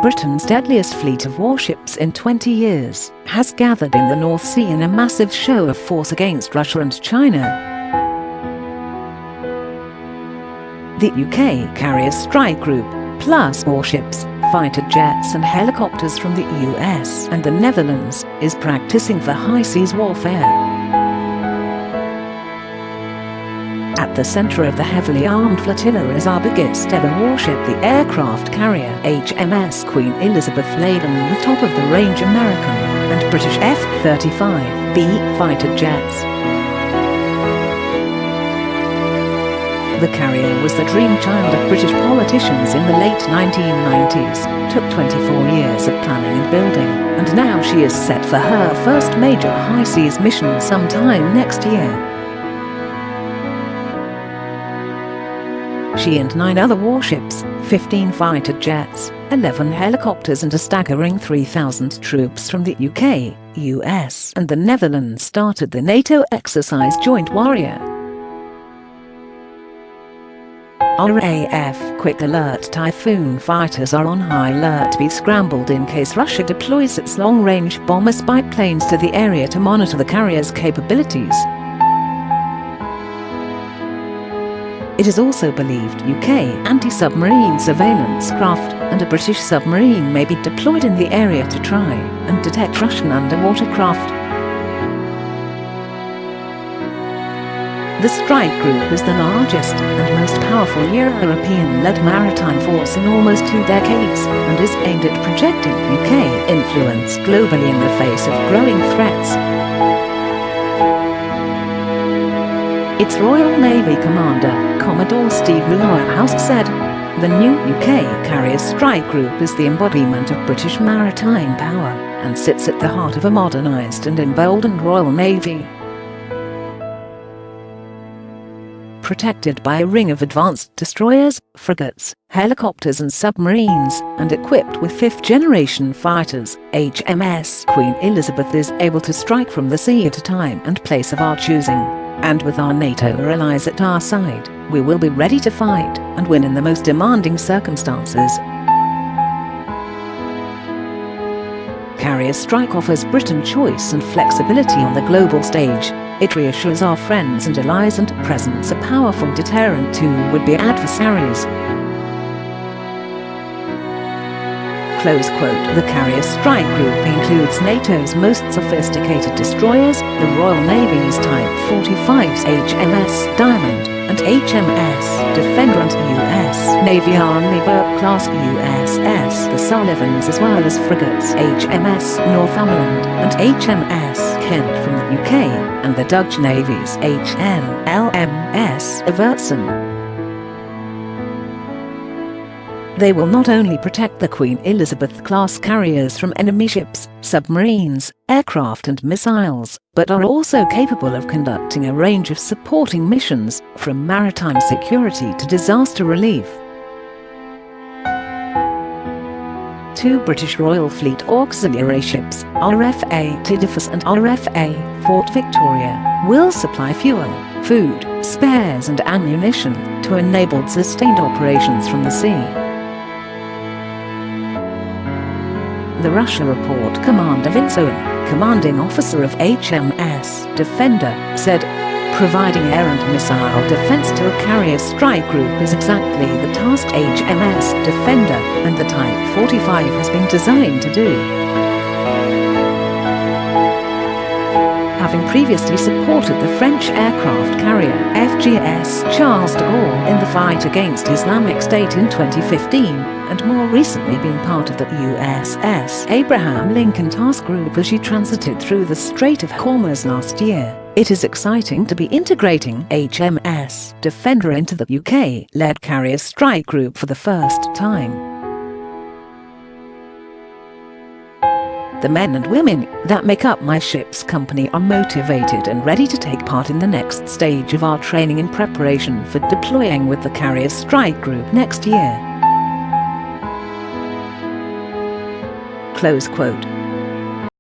Britain's deadliest fleet of warships in 20 years, has gathered in the North Sea in a massive show of force against Russia and China. The UK carrier strike group, plus warships, fighter jets and helicopters from the US and the Netherlands, is practicing for high seas warfare. At the center of the heavily armed flotilla is our biggest ever warship, the aircraft carrier HMS Queen Elizabeth, laden with top-of-the-range American and British F-35B fighter jets. The carrier was the dream child of British politicians in the late 1990s, took 24 years of planning and building, and now she is set for her first major high seas mission sometime next year. She and 9 other warships, 15 fighter jets, 11 helicopters and a staggering 3,000 troops from the UK, US and the Netherlands started the NATO exercise Joint Warrior. RAF Quick Alert Typhoon fighters are on high alert to be scrambled in case Russia deploys its long-range bomber spy planes to the area to monitor the carrier's capabilities. It is also believed UK anti-submarine surveillance craft and a British submarine may be deployed in the area to try and detect Russian underwater craft. The strike group is the largest and most powerful European-led maritime force in almost 2 decades and is aimed at projecting UK influence globally in the face of growing threats. Its Royal Navy commander, Commodore Steve Moorhouse, said, "The new UK carrier strike group is the embodiment of British maritime power and sits at the heart of a modernised and emboldened Royal Navy. Protected by a ring of advanced destroyers, frigates, helicopters and submarines, and equipped with 5th-generation fighters, HMS Queen Elizabeth is able to strike from the sea at a time and place of our choosing. And with our NATO allies at our side, we will be ready to fight and win in the most demanding circumstances." Carrier strike offers Britain choice and flexibility on the global stage. It reassures our friends and allies and presents a powerful deterrent to would-be adversaries. Close quote. The carrier strike group includes NATO's most sophisticated destroyers, the Royal Navy's Type 45's HMS Diamond and HMS Defender and US Navy Arleigh Burke-class USS the Sullivans, as well as frigates HMS Northumberland and HMS Kent from the UK and the Dutch Navy's HNLMS Evertsen. They will not only protect the Queen Elizabeth-class carriers from enemy ships, submarines, aircraft and missiles, but are also capable of conducting a range of supporting missions, from maritime security to disaster relief. 2 British Royal Fleet auxiliary ships, RFA Tideforce and RFA Fort Victoria, will supply fuel, food, spares and ammunition to enable sustained operations from the sea. The Russia Report. Commander Vince Owen, commanding officer of HMS Defender, said, "Providing air and missile defense to a carrier strike group is exactly the task HMS Defender and the Type 45 has been designed to do." Having previously supported the French aircraft carrier FGS Charles de Gaulle in the fight against Islamic State in 2015, and more recently been part of the USS Abraham Lincoln task group as she transited through the Strait of Hormuz last year, it is exciting to be integrating HMS Defender into the UK-led carrier strike group for the first time. "The men and women that make up my ship's company are motivated and ready to take part in the next stage of our training in preparation for deploying with the carrier strike group next year." Close quote.